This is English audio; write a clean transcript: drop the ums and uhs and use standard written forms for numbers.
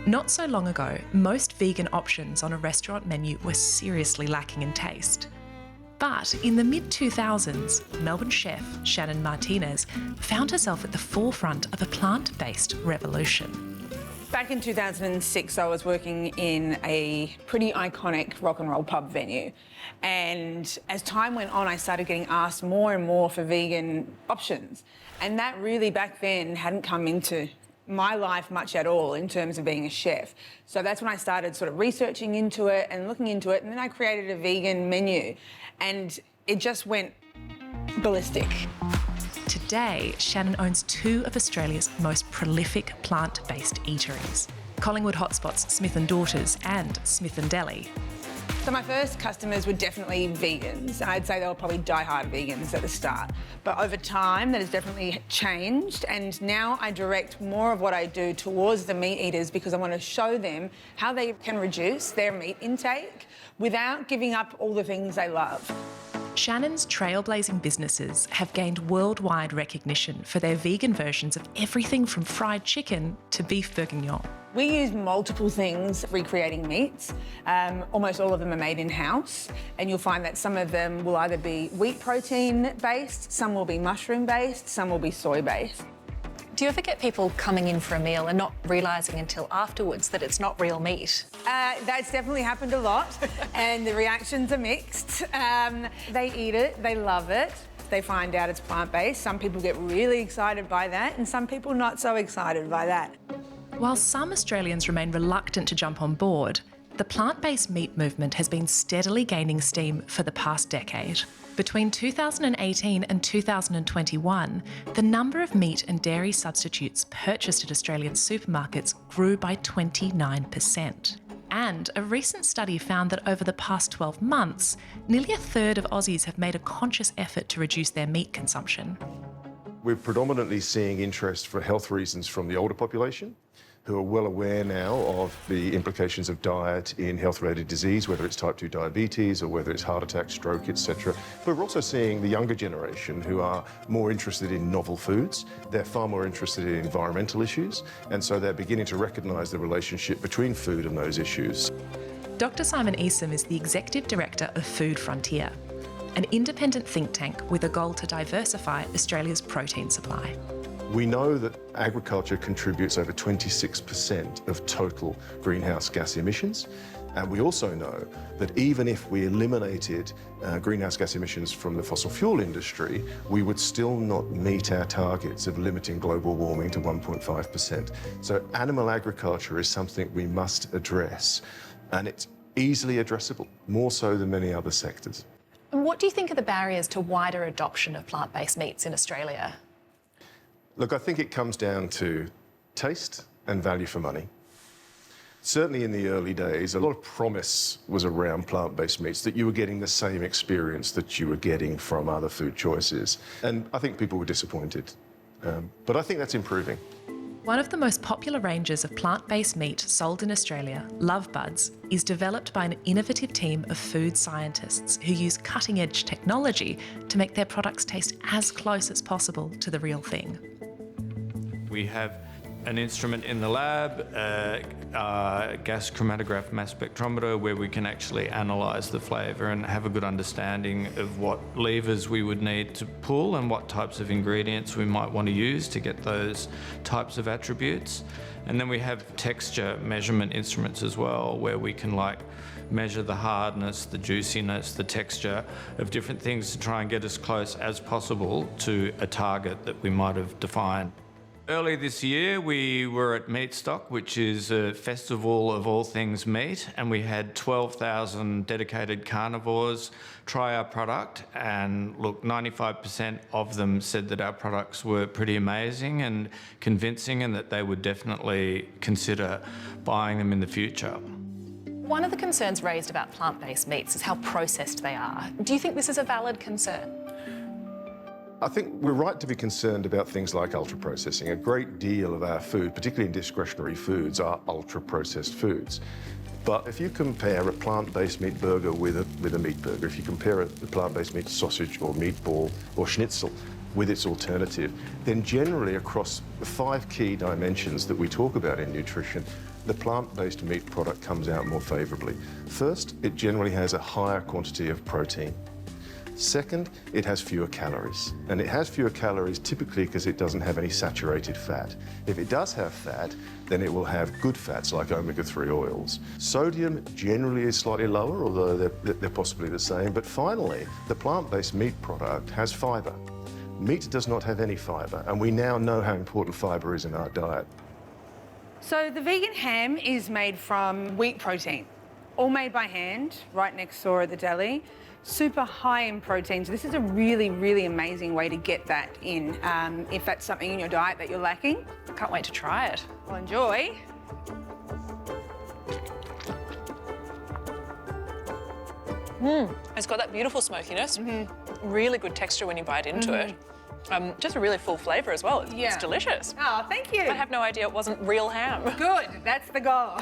Not so long ago, most vegan options on a restaurant menu were seriously lacking in taste. But in the mid-2000s, Melbourne chef Shannon Martinez found herself at the forefront of a plant-based revolution. Back in 2006, I was working in a pretty iconic rock and roll pub venue. And as time went on, I started getting asked more and more for vegan options. And that really back then hadn't come into my life much at all in terms of being a chef. So that's when I started sort of researching into it and looking into it. And then I created a vegan menu and it just went ballistic. Today, Shannon owns two of Australia's most prolific plant-based eateries, Collingwood hotspots Smith & Daughters and Smith & Deli. So my first customers were definitely vegans. I'd say they were probably die-hard vegans at the start. But over time, that has definitely changed. And now I direct more of what I do towards the meat eaters because I want to show them how they can reduce their meat intake without giving up all the things they love. Shannon's trailblazing businesses have gained worldwide recognition for their vegan versions of everything from fried chicken to beef bourguignon. We use multiple things recreating meats. Almost all of them are made in-house, and you'll find that some of them will either be wheat protein-based, some will be mushroom-based, some will be soy-based. Do you ever get people coming in for a meal and not realising until afterwards that it's not real meat? That's definitely happened a lot, and the reactions are mixed. They eat it, they love it. They find out it's plant-based. Some people get really excited by that, and some people not so excited by that. While some Australians remain reluctant to jump on board, the plant-based meat movement has been steadily gaining steam for the past decade. Between 2018 and 2021, the number of meat and dairy substitutes purchased at Australian supermarkets grew by 29%. And a recent study found that over the past 12 months, nearly a third of Aussies have made a conscious effort to reduce their meat consumption. We're predominantly seeing interest for health reasons from the older population, who are well aware now of the implications of diet in health-related disease, whether it's type 2 diabetes or whether it's heart attack, stroke, etc. But we're also seeing the younger generation who are more interested in novel foods. They're far more interested in environmental issues, and so they're beginning to recognise the relationship between food and those issues. Dr. Simon Eassom is the Executive Director of Food Frontier, an independent think tank with a goal to diversify Australia's protein supply. We know that agriculture contributes over 26% of total greenhouse gas emissions. And we also know that even if we eliminated greenhouse gas emissions from the fossil fuel industry, we would still not meet our targets of limiting global warming to 1.5%. So animal agriculture is something we must address. And it's easily addressable, more so than many other sectors. And what do you think are the barriers to wider adoption of plant-based meats in Australia? Look, I think it comes down to taste and value for money. Certainly in the early days, a lot of promise was around plant-based meats, that you were getting the same experience that you were getting from other food choices. And I think people were disappointed. But I think that's improving. One of the most popular ranges of plant-based meat sold in Australia, Love Buds, is developed by an innovative team of food scientists who use cutting-edge technology to make their products taste as close as possible to the real thing. We have an instrument in the lab, a gas chromatograph mass spectrometer, where we can actually analyse the flavour and have a good understanding of what levers we would need to pull and what types of ingredients we might want to use to get those types of attributes. And then we have texture measurement instruments as well, where we can measure the hardness, the juiciness, the texture of different things to try and get as close as possible to a target that we might have defined. Early this year, we were at Meatstock, which is a festival of all things meat, and we had 12,000 dedicated carnivores try our product, and look, 95% of them said that our products were pretty amazing and convincing, and that they would definitely consider buying them in the future. One of the concerns raised about plant-based meats is how processed they are. Do you think this is a valid concern? I think we're right to be concerned about things like ultra-processing. A great deal of our food, particularly in discretionary foods, are ultra-processed foods. But if you compare a plant-based meat burger with a meat burger, if you compare a plant-based meat sausage or meatball or schnitzel, with its alternative, then generally across the 5 key dimensions that we talk about in nutrition, the plant-based meat product comes out more favourably. First, it generally has a higher quantity of protein. Second, it has fewer calories. And it has fewer calories typically because it doesn't have any saturated fat. If it does have fat, then it will have good fats like omega-3 oils. Sodium generally is slightly lower, although they're possibly the same. But finally, the plant-based meat product has fibre. Meat does not have any fibre, and we now know how important fibre is in our diet. So the vegan ham is made from wheat protein, all made by hand, right next door at the deli. Super high in protein, so this is a really, really amazing way to get that in if that's something in your diet that you're lacking. I can't wait to try it. Well, enjoy. It's got that beautiful smokiness. Really good texture when you bite into it. Just a really full flavour as well. Yeah. It's delicious. Oh, thank you. I have no idea it wasn't real ham. Good, that's the goal.